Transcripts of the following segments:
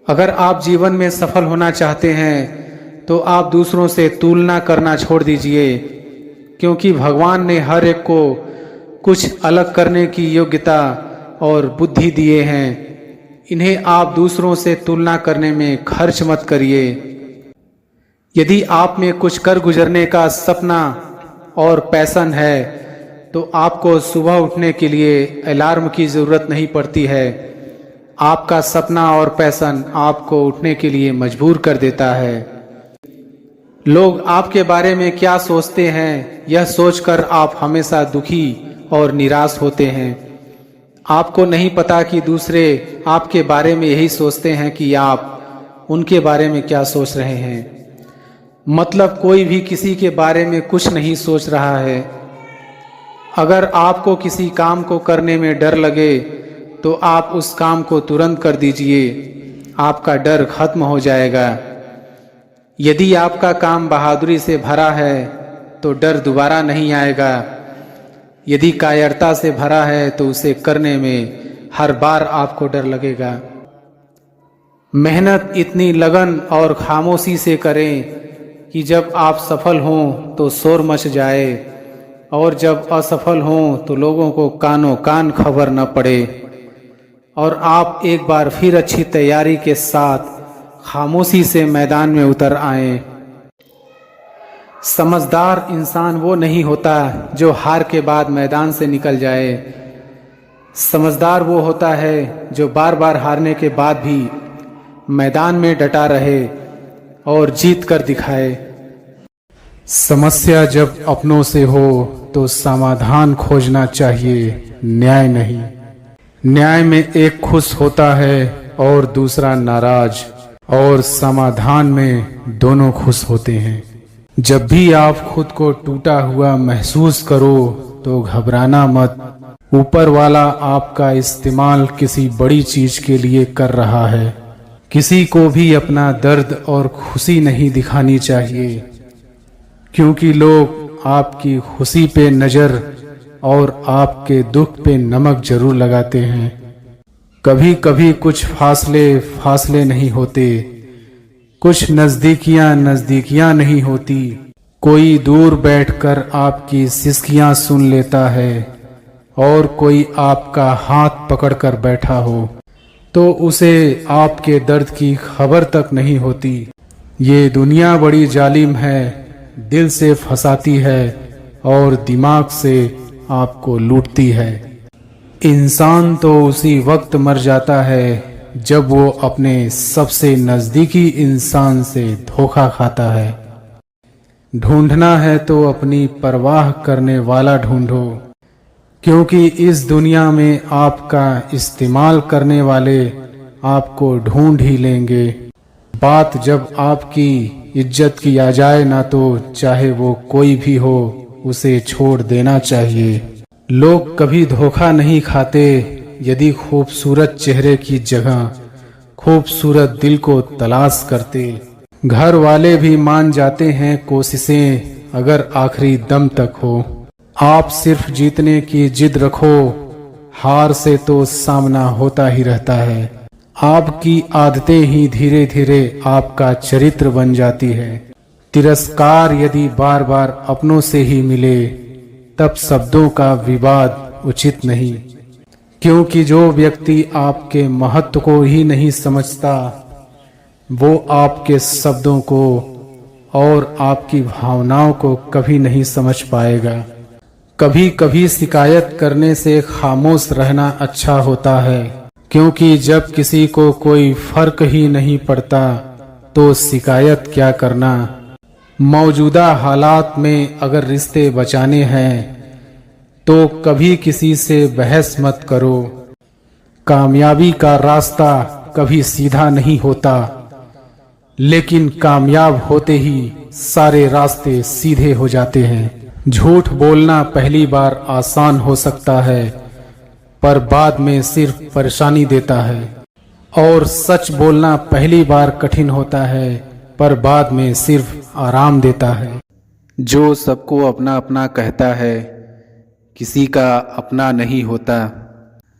अगर आप जीवन में सफल होना चाहते हैं तो आप दूसरों से तुलना करना छोड़ दीजिए, क्योंकि भगवान ने हर एक को कुछ अलग करने की योग्यता और बुद्धि दिए हैं। इन्हें आप दूसरों से तुलना करने में खर्च मत करिए। यदि आप में कुछ कर गुजरने का सपना और पैशन है तो आपको सुबह उठने के लिए अलार्म की ज़रूरत नहीं पड़ती है। आपका सपना और पैशन आपको उठने के लिए मजबूर कर देता है। लोग आपके बारे में क्या सोचते हैं, यह सोचकर आप हमेशा दुखी और निराश होते हैं। आपको नहीं पता कि दूसरे आपके बारे में यही सोचते हैं कि आप उनके बारे में क्या सोच रहे हैं। मतलब कोई भी किसी के बारे में कुछ नहीं सोच रहा है। अगर आपको किसी काम को करने में डर लगे तो आप उस काम को तुरंत कर दीजिए, आपका डर खत्म हो जाएगा। यदि आपका काम बहादुरी से भरा है तो डर दोबारा नहीं आएगा। यदि कायरता से भरा है तो उसे करने में हर बार आपको डर लगेगा। मेहनत इतनी लगन और खामोशी से करें कि जब आप सफल हों तो शोर मच जाए, और जब असफल हों तो लोगों को कानों कान खबर न पड़े, और आप एक बार फिर अच्छी तैयारी के साथ खामोशी से मैदान में उतर आएं। समझदार इंसान वो नहीं होता जो हार के बाद मैदान से निकल जाए। समझदार वो होता है जो बार बार हारने के बाद भी मैदान में डटा रहे और जीत कर दिखाए। समस्या जब अपनों से हो तो समाधान खोजना चाहिए, न्याय नहीं। न्याय में एक खुश होता है और दूसरा नाराज, और समाधान में दोनों खुश होते हैं। जब भी आप खुद को टूटा हुआ महसूस करो तो घबराना मत। ऊपर वाला आपका इस्तेमाल किसी बड़ी चीज के लिए कर रहा है। किसी को भी अपना दर्द और खुशी नहीं दिखानी चाहिए, क्योंकि लोग आपकी खुशी पे नजर और आपके दुख पे नमक जरूर लगाते हैं। कभी कभी कुछ फासले नहीं होते, कुछ नजदीकियां नहीं होती। कोई दूर बैठकर आपकी सिसकियां सुन लेता है और कोई आपका हाथ पकड़कर बैठा हो तो उसे आपके दर्द की खबर तक नहीं होती। ये दुनिया बड़ी जालिम है, दिल से फंसाती है और दिमाग से आपको लूटती है। इंसान तो उसी वक्त मर जाता है जब वो अपने सबसे नजदीकी इंसान से धोखा खाता है। ढूंढना है तो अपनी परवाह करने वाला ढूंढो, क्योंकि इस दुनिया में आपका इस्तेमाल करने वाले आपको ढूंढ ही लेंगे। बात जब आपकी इज्जत की आ जाए ना, तो चाहे वो कोई भी हो उसे छोड़ देना चाहिए। लोग कभी धोखा नहीं खाते यदि खूबसूरत चेहरे की जगह खूबसूरत दिल को तलाश करते। घर वाले भी मान जाते हैं कोशिशें अगर आखिरी दम तक हो। आप सिर्फ जीतने की जिद रखो, हार से तो सामना होता ही रहता है। आपकी आदतें ही धीरे धीरे आपका चरित्र बन जाती है। तिरस्कार यदि बार बार अपनों से ही मिले तब शब्दों का विवाद उचित नहीं, क्योंकि जो व्यक्ति आपके महत्व को ही नहीं समझता वो आपके शब्दों को और आपकी भावनाओं को कभी नहीं समझ पाएगा। कभी कभी शिकायत करने से खामोश रहना अच्छा होता है, क्योंकि जब किसी को कोई फर्क ही नहीं पड़ता तो शिकायत क्या करना। मौजूदा हालात में अगर रिश्ते बचाने हैं तो कभी किसी से बहस मत करो। कामयाबी का रास्ता कभी सीधा नहीं होता, लेकिन कामयाब होते ही सारे रास्ते सीधे हो जाते हैं। झूठ बोलना पहली बार आसान हो सकता है, पर बाद में सिर्फ परेशानी देता है, और सच बोलना पहली बार कठिन होता है पर बाद में सिर्फ आराम देता है। जो सबको अपना अपना कहता है किसी का अपना नहीं होता।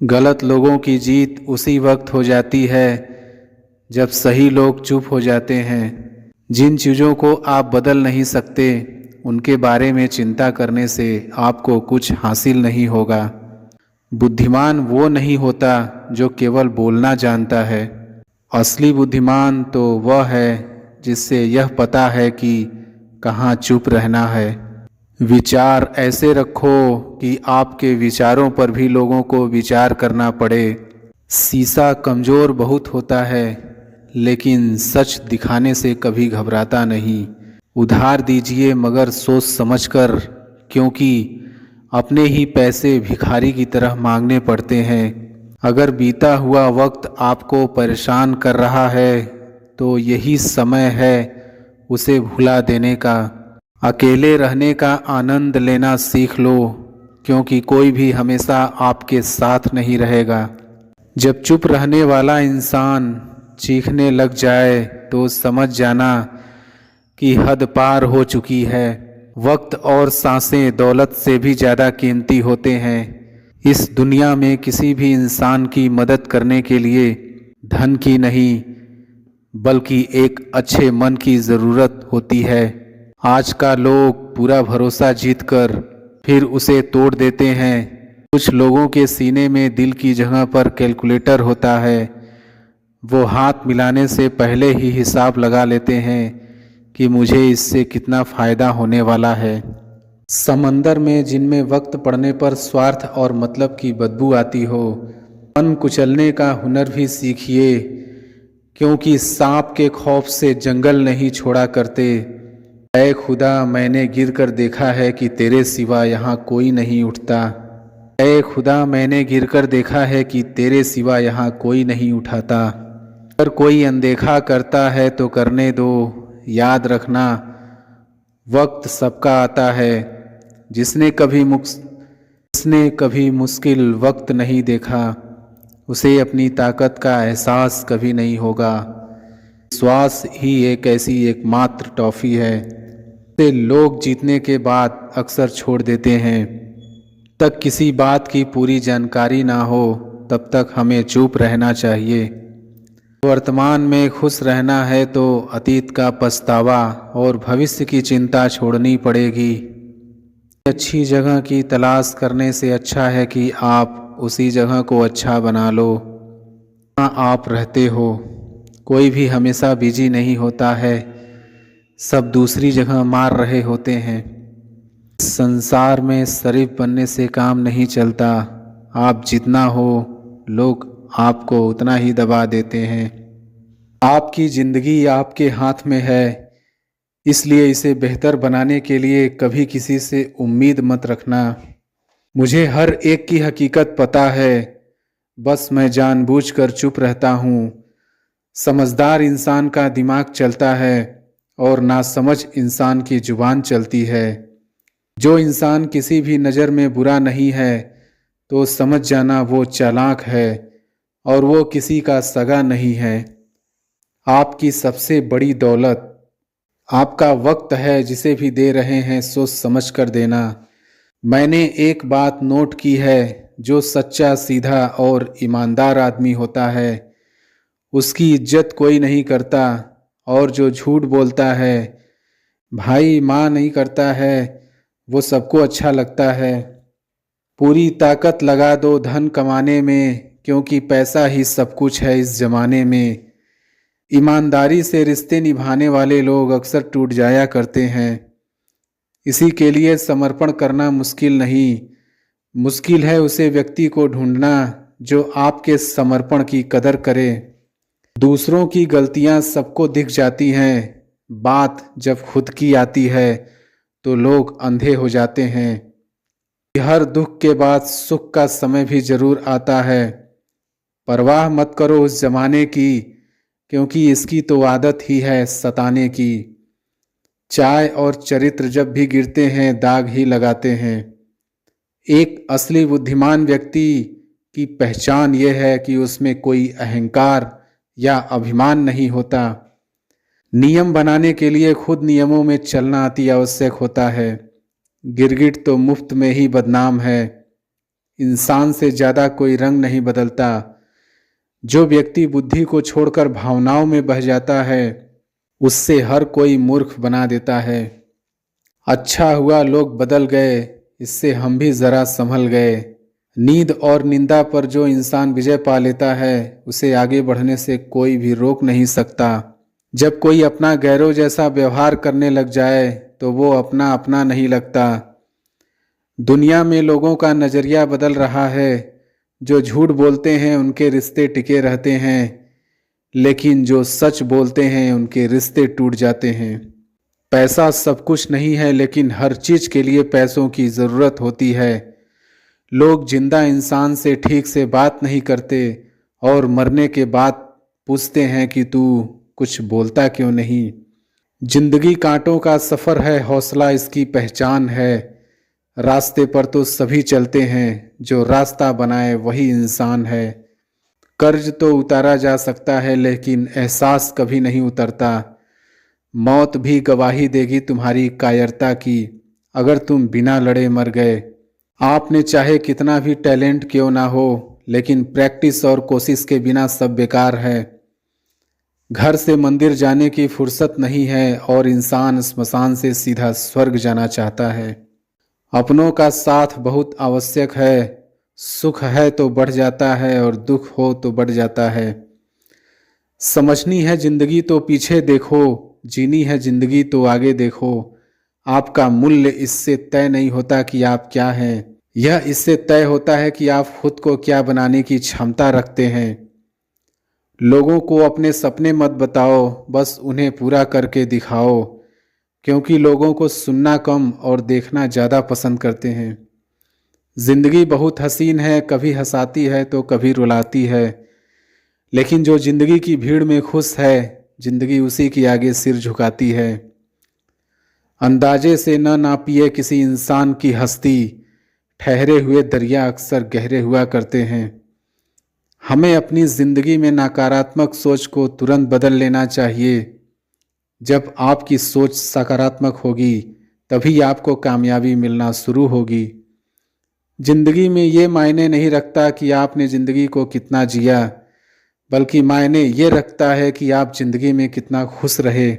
गलत लोगों की जीत उसी वक्त हो जाती है जब सही लोग चुप हो जाते हैं। जिन चीज़ों को आप बदल नहीं सकते उनके बारे में चिंता करने से आपको कुछ हासिल नहीं होगा। बुद्धिमान वो नहीं होता जो केवल बोलना जानता है। असली बुद्धिमान तो वह है जिससे यह पता है कि कहाँ चुप रहना है। विचार ऐसे रखो कि आपके विचारों पर भी लोगों को विचार करना पड़े। शीशा कमज़ोर बहुत होता है लेकिन सच दिखाने से कभी घबराता नहीं। उधार दीजिए मगर सोच समझकर, क्योंकि अपने ही पैसे भिखारी की तरह मांगने पड़ते हैं। अगर बीता हुआ वक्त आपको परेशान कर रहा है तो यही समय है उसे भुला देने का। अकेले रहने का आनंद लेना सीख लो, क्योंकि कोई भी हमेशा आपके साथ नहीं रहेगा। जब चुप रहने वाला इंसान चीखने लग जाए तो समझ जाना कि हद पार हो चुकी है। वक्त और सांसें दौलत से भी ज़्यादा कीमती होते हैं। इस दुनिया में किसी भी इंसान की मदद करने के लिए धन की नहीं बल्कि एक अच्छे मन की ज़रूरत होती है। आज का लोग पूरा भरोसा जीतकर फिर उसे तोड़ देते हैं। कुछ लोगों के सीने में दिल की जगह पर कैलकुलेटर होता है। वो हाथ मिलाने से पहले ही हिसाब लगा लेते हैं कि मुझे इससे कितना फ़ायदा होने वाला है। समंदर में जिनमें वक्त पड़ने पर स्वार्थ और मतलब की बदबू आती हो, मन कुचलने का हुनर भी सीखिए, क्योंकि सांप के खौफ से जंगल नहीं छोड़ा करते। ऐ खुदा, मैंने गिर कर देखा है कि तेरे सिवा यहाँ कोई नहीं उठता। ऐ खुदा, मैंने गिर कर देखा है कि तेरे सिवा यहाँ कोई नहीं उठाता। अगर कोई अनदेखा करता है तो करने दो। याद रखना, वक्त सबका आता है। जिसने कभी मुश्किल वक्त नहीं देखा उसे अपनी ताकत का एहसास कभी नहीं होगा। विश्वास ही एक ऐसी एकमात्र टॉफ़ी है जिसे लोग जीतने के बाद अक्सर छोड़ देते हैं। तक किसी बात की पूरी जानकारी ना हो तब तक हमें चुप रहना चाहिए। वर्तमान में खुश रहना है तो अतीत का पछतावा और भविष्य की चिंता छोड़नी पड़ेगी। अच्छी जगह की तलाश करने से अच्छा है कि आप उसी जगह को अच्छा बना लो जहाँ आप रहते हो। कोई भी हमेशा बिजी नहीं होता है, सब दूसरी जगह मार रहे होते हैं। संसार में शरीफ बनने से काम नहीं चलता। आप जितना हो लोग आपको उतना ही दबा देते हैं। आपकी ज़िंदगी आपके हाथ में है, इसलिए इसे बेहतर बनाने के लिए कभी किसी से उम्मीद मत रखना। मुझे हर एक की हकीकत पता है, बस मैं जानबूझकर चुप रहता हूँ। समझदार इंसान का दिमाग चलता है और नासमझ इंसान की जुबान चलती है। जो इंसान किसी भी नज़र में बुरा नहीं है तो समझ जाना वो चालाक है और वो किसी का सगा नहीं है। आपकी सबसे बड़ी दौलत आपका वक्त है, जिसे भी दे रहे हैं सोच समझ कर देना। मैंने एक बात नोट की है, जो सच्चा, सीधा और ईमानदार आदमी होता है उसकी इज्जत कोई नहीं करता, और जो झूठ बोलता है, भाई माँ नहीं करता है, वो सबको अच्छा लगता है। पूरी ताकत लगा दो धन कमाने में, क्योंकि पैसा ही सब कुछ है इस जमाने में। ईमानदारी से रिश्ते निभाने वाले लोग अक्सर टूट जाया करते हैं। इसी के लिए समर्पण करना मुश्किल नहीं, मुश्किल है उसे व्यक्ति को ढूंढना जो आपके समर्पण की कदर करे। दूसरों की गलतियां सबको दिख जाती हैं, बात जब खुद की आती है तो लोग अंधे हो जाते हैं। हर दुख के बाद सुख का समय भी जरूर आता है। परवाह मत करो उस जमाने की, क्योंकि इसकी तो आदत ही है सताने की। चाय और चरित्र जब भी गिरते हैं दाग ही लगाते हैं। एक असली बुद्धिमान व्यक्ति की पहचान यह है कि उसमें कोई अहंकार या अभिमान नहीं होता। नियम बनाने के लिए खुद नियमों में चलना अति आवश्यक होता है। गिरगिट तो मुफ्त में ही बदनाम है। इंसान से ज़्यादा कोई रंग नहीं बदलता। जो व्यक्ति बुद्धि को छोड़कर भावनाओं में बह जाता है उससे हर कोई मूर्ख बना देता है। अच्छा हुआ लोग बदल गए, इससे हम भी जरा संभल गए। नींद और निंदा पर जो इंसान विजय पा लेता है उसे आगे बढ़ने से कोई भी रोक नहीं सकता। जब कोई अपना गैरों जैसा व्यवहार करने लग जाए तो वो अपना अपना नहीं लगता। दुनिया में लोगों का नजरिया बदल रहा है। जो झूठ बोलते हैं उनके रिश्ते टिके रहते हैं, लेकिन जो सच बोलते हैं उनके रिश्ते टूट जाते हैं। पैसा सब कुछ नहीं है, लेकिन हर चीज के लिए पैसों की जरूरत होती है। लोग जिंदा इंसान से ठीक से बात नहीं करते और मरने के बाद पूछते हैं कि तू कुछ बोलता क्यों नहीं। जिंदगी कांटों का सफर है, हौसला इसकी पहचान है। रास्ते पर तो सभी चलते हैं, जो रास्ता बनाए वही इंसान है। कर्ज तो उतारा जा सकता है, लेकिन एहसास कभी नहीं उतरता। मौत भी गवाही देगी तुम्हारी कायरता की, अगर तुम बिना लड़े मर गए। आपने चाहे कितना भी टैलेंट क्यों ना हो, लेकिन प्रैक्टिस और कोशिश के बिना सब बेकार है। घर से मंदिर जाने की फुर्सत नहीं है और इंसान स्मशान से सीधा स्वर्ग जाना चाहता है। अपनों का साथ बहुत आवश्यक है। सुख है तो बढ़ जाता है और दुख हो तो बढ़ जाता है। समझनी है जिंदगी तो पीछे देखो, जीनी है जिंदगी तो आगे देखो। आपका मूल्य इससे तय नहीं होता कि आप क्या हैं, यह इससे तय होता है कि आप खुद को क्या बनाने की क्षमता रखते हैं। लोगों को अपने सपने मत बताओ, बस उन्हें पूरा करके दिखाओ, क्योंकि लोगों को सुनना कम और देखना ज़्यादा पसंद करते हैं। जिंदगी बहुत हसीन है, कभी हंसाती है तो कभी रुलाती है, लेकिन जो जिंदगी की भीड़ में खुश है जिंदगी उसी के आगे सिर झुकाती है। अंदाजे से न नापिए किसी इंसान की हस्ती, ठहरे हुए दरिया अक्सर गहरे हुआ करते हैं। हमें अपनी जिंदगी में नकारात्मक सोच को तुरंत बदल लेना चाहिए। जब आपकी सोच सकारात्मक होगी तभी आपको कामयाबी मिलना शुरू होगी। जिंदगी में ये मायने नहीं रखता कि आपने जिंदगी को कितना जिया, बल्कि मायने ये रखता है कि आप जिंदगी में कितना खुश रहे।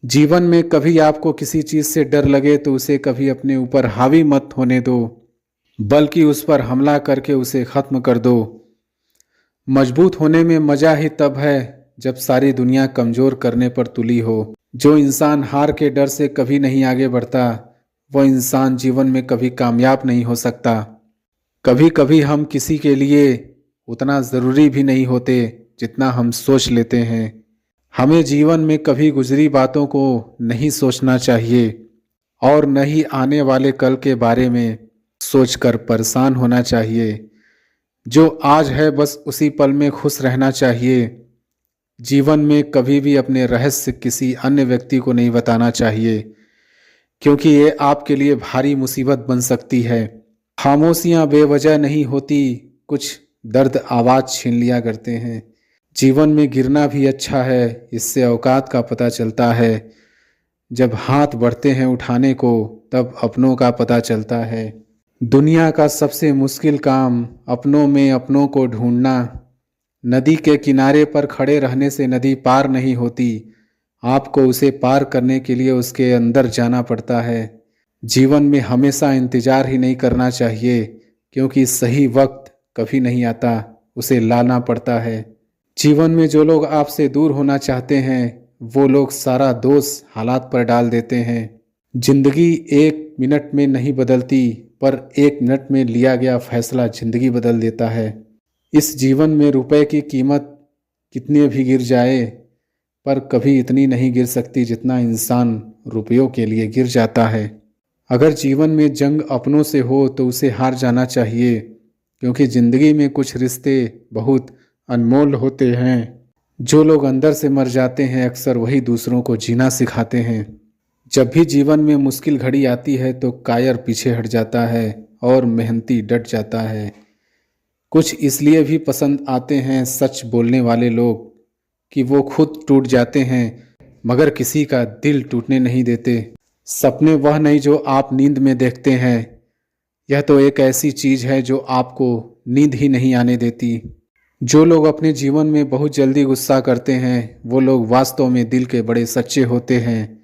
जीवन में कभी आपको किसी चीज़ से डर लगे तो उसे कभी अपने ऊपर हावी मत होने दो, बल्कि उस पर हमला करके उसे ख़त्म कर दो। मजबूत होने में मज़ा ही तब है जब सारी दुनिया कमज़ोर करने पर तुली हो। जो इंसान हार के डर से कभी नहीं आगे बढ़ता वो इंसान जीवन में कभी कामयाब नहीं हो सकता। कभी कभी हम किसी के लिए उतना ज़रूरी भी नहीं होते जितना हम सोच लेते हैं। हमें जीवन में कभी गुजरी बातों को नहीं सोचना चाहिए और न ही आने वाले कल के बारे में सोचकर परेशान होना चाहिए। जो आज है बस उसी पल में खुश रहना चाहिए। जीवन में कभी भी अपने रहस्य किसी अन्य व्यक्ति को नहीं बताना चाहिए, क्योंकि ये आपके लिए भारी मुसीबत बन सकती है। खामोशियाँ बेवजह नहीं होती, कुछ दर्द आवाज़ छीन लिया करते हैं। जीवन में गिरना भी अच्छा है, इससे औकात का पता चलता है। जब हाथ बढ़ते हैं उठाने को तब अपनों का पता चलता है। दुनिया का सबसे मुश्किल काम अपनों में अपनों को ढूंढना। नदी के किनारे पर खड़े रहने से नदी पार नहीं होती, आपको उसे पार करने के लिए उसके अंदर जाना पड़ता है। जीवन में हमेशा इंतजार ही नहीं करना चाहिए, क्योंकि सही वक्त कभी नहीं आता, उसे लाना पड़ता है। जीवन में जो लोग आपसे दूर होना चाहते हैं वो लोग सारा दोष हालात पर डाल देते हैं। जिंदगी 1 मिनट में नहीं बदलती, पर 1 मिनट में लिया गया फैसला जिंदगी बदल देता है। इस जीवन में रुपए की कीमत कितने भी गिर जाए, पर कभी इतनी नहीं गिर सकती जितना इंसान रुपयों के लिए गिर जाता है। अगर जीवन में जंग अपनों से हो तो उसे हार जाना चाहिए, क्योंकि ज़िंदगी में कुछ रिश्ते बहुत अनमोल होते हैं। जो लोग अंदर से मर जाते हैं अक्सर वही दूसरों को जीना सिखाते हैं। जब भी जीवन में मुश्किल घड़ी आती है तो कायर पीछे हट जाता है और मेहनती डट जाता है। कुछ इसलिए भी पसंद आते हैं सच बोलने वाले लोग कि वो खुद टूट जाते हैं मगर किसी का दिल टूटने नहीं देते। सपने वह नहीं जो आप नींद में देखते हैं, यह तो एक ऐसी चीज़ है जो आपको नींद ही नहीं आने देती। जो लोग अपने जीवन में बहुत जल्दी गुस्सा करते हैं वो लोग वास्तव में दिल के बड़े सच्चे होते हैं।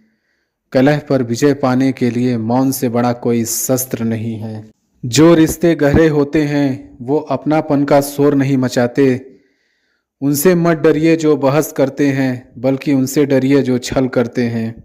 कलह पर विजय पाने के लिए मौन से बड़ा कोई शस्त्र नहीं है। जो रिश्ते गहरे होते हैं वो अपनापन का शोर नहीं मचाते। उनसे मत डरिए जो बहस करते हैं, बल्कि उनसे डरिए जो छल करते हैं।